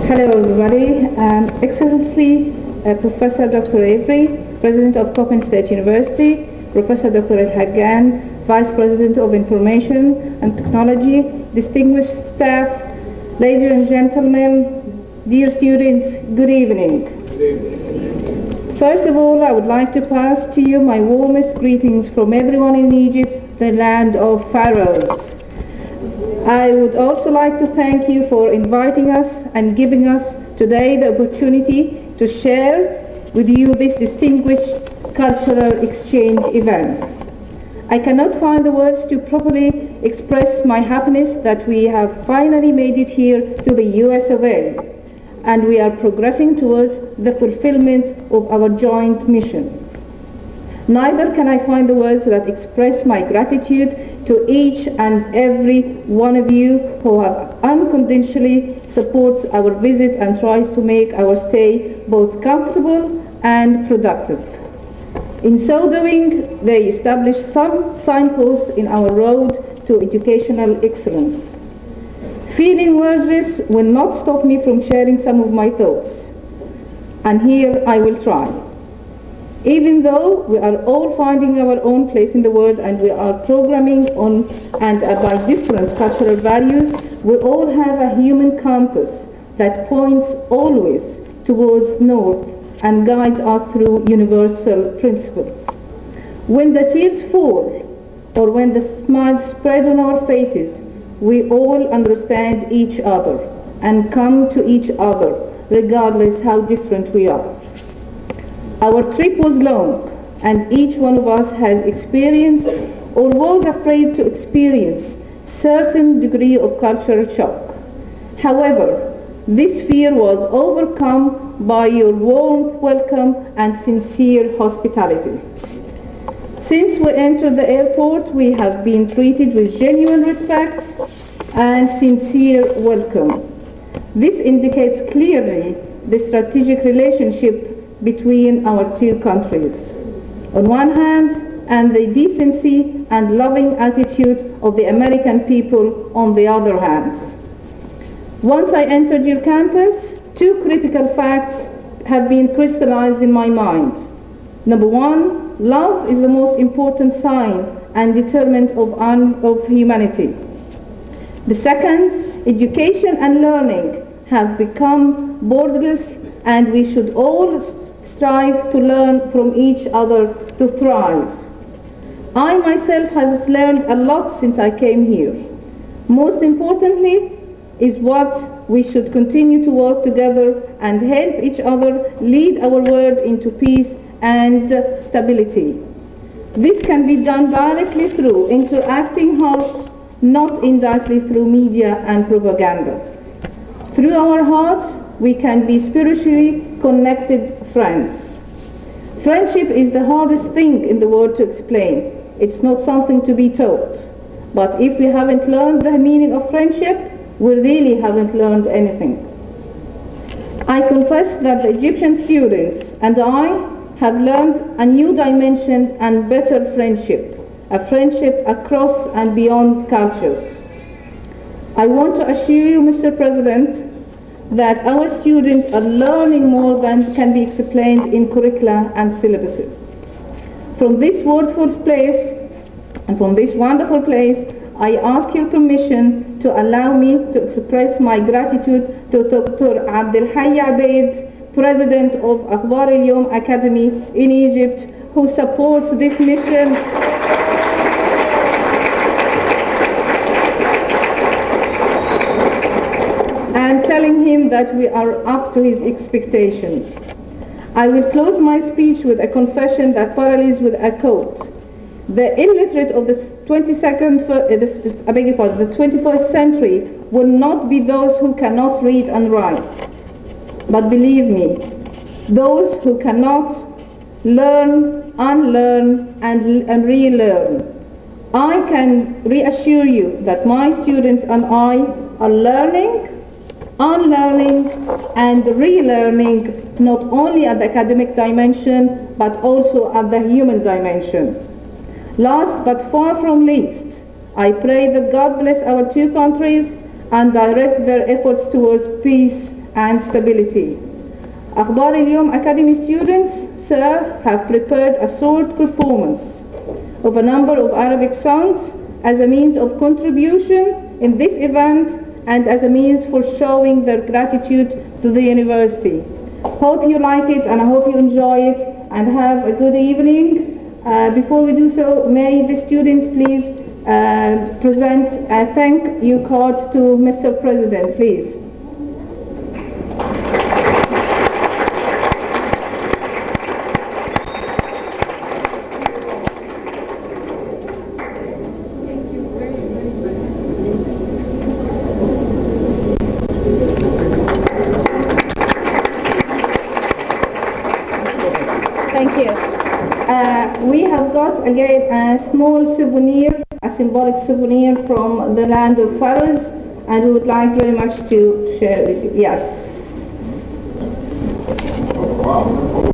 Hello, everybody. Excellency, Professor Dr. Avery, President of Copen State University, Professor Dr. El Haggan, Vice President of Information and Technology, distinguished staff, ladies and gentlemen, dear students, good evening. First of all, I would like to pass to you my warmest greetings from everyone in Egypt, the land of pharaohs. I would also like to thank you for inviting us and giving us today the opportunity to share with you this distinguished cultural exchange event. I cannot find the words to properly express my happiness that we have finally made it here to the US of A, and we are progressing towards the fulfillment of our joint mission. Neither can I find the words that express my gratitude to each and every one of you who have unconditionally supports our visit and tries to make our stay both comfortable and productive. In so doing, they establish some signposts in our road to educational excellence. Feeling worthless will not stop me from sharing some of my thoughts, and here I will try. Even though we are all finding our own place in the world and we are programming on and by different cultural values, we all have a human compass that points always towards north and guides us through universal principles. When the tears fall or when the smiles spread on our faces, we all understand each other and come to each other regardless how different we are. Our trip was long, and each one of us has experienced or was afraid to experience certain degree of cultural shock. However, this fear was overcome by your warm welcome and sincere hospitality. Since we entered the airport, we have been treated with genuine respect and sincere welcome. This indicates clearly the strategic relationship between our two countries. On one hand, and the decency and loving attitude of the American people on the other hand. Once I entered your campus, two critical facts have been crystallized in my mind. Number one, love is the most important sign and determinant of humanity. The second, education and learning have become borderless, and we should all strive to learn from each other to thrive. I myself have learned a lot since I came here. Most importantly is what we should continue to work together and help each other lead our world into peace and stability. This can be done directly through interacting hearts, not indirectly through media and propaganda. Through our hearts, we can be spiritually connected friends. Friendship is the hardest thing in the world to explain. It's not something to be taught. But if we haven't learned the meaning of friendship, we really haven't learned anything. I confess that the Egyptian students and I have learned a new dimension and better friendship, a friendship across and beyond cultures. I want to assure you, Mr. President, that our students are learning more than can be explained in curricula and syllabuses. From this wonderful place, and from this wonderful place, I ask your permission to allow me to express my gratitude to Dr. Abdel Hayy Abeid, President of Akhbar al-Yom Academy in Egypt, who supports this mission. And telling him that we are up to his expectations. I will close my speech with a confession that parallels with a quote. The illiterate of the 21st century will not be those who cannot read and write, but believe me, those who cannot learn, unlearn, and relearn. I can reassure you that my students and I are learning, unlearning, and relearning, not only at the academic dimension, but also at the human dimension. Last but far from least, I pray that God bless our two countries and direct their efforts towards peace and stability. أخبار اليوم Academy students, sir, have prepared a short performance of a number of Arabic songs as a means of contribution in this event and as a means for showing their gratitude to the university. Hope you like it and I hope you enjoy it and have a good evening. Before we do so, may the students please present a thank you card to Mr. President, please. Thank you. We have got again a small souvenir, a symbolic souvenir from the land of pharaohs, and we would like very much to share it with you. Yes. Wow.